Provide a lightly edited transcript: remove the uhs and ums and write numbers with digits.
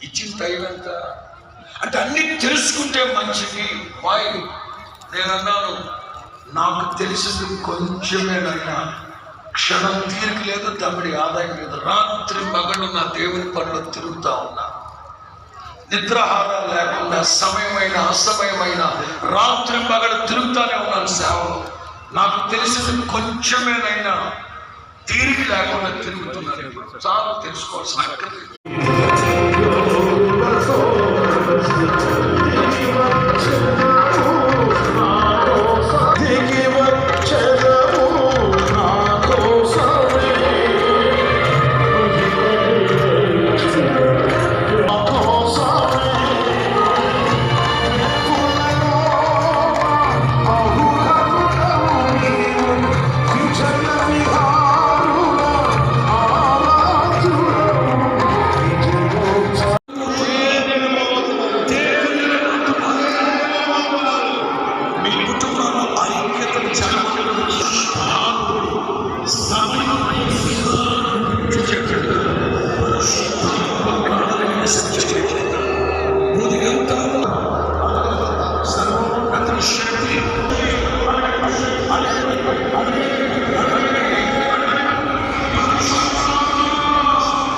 ఇచ్చిన టైం ఎంత అంటే అన్ని తెలుసుకుంటే మంచిది. వాయ్ నేను అన్నాను, నాకు తెలిసింది కొంచెమేనైనా. క్షణం తీరిక లేదు, తమ్ముడి ఆదాయం లేదు. రాత్రి మగడు నా దేవుని పనిలో తిరుగుతా ఉన్నా, నిద్రాహారం లేకుండా సమయమైన అసమయమైన రాత్రి మగడు తిరుగుతానే ఉన్నాను సేవలో. నాకు తెలిసింది కొంచెమేనైనా తీరిక లేకుండా తిరుగుతున్నాను. చాలా తెలుసుకోవాల్సిన అక్కర్లేదు.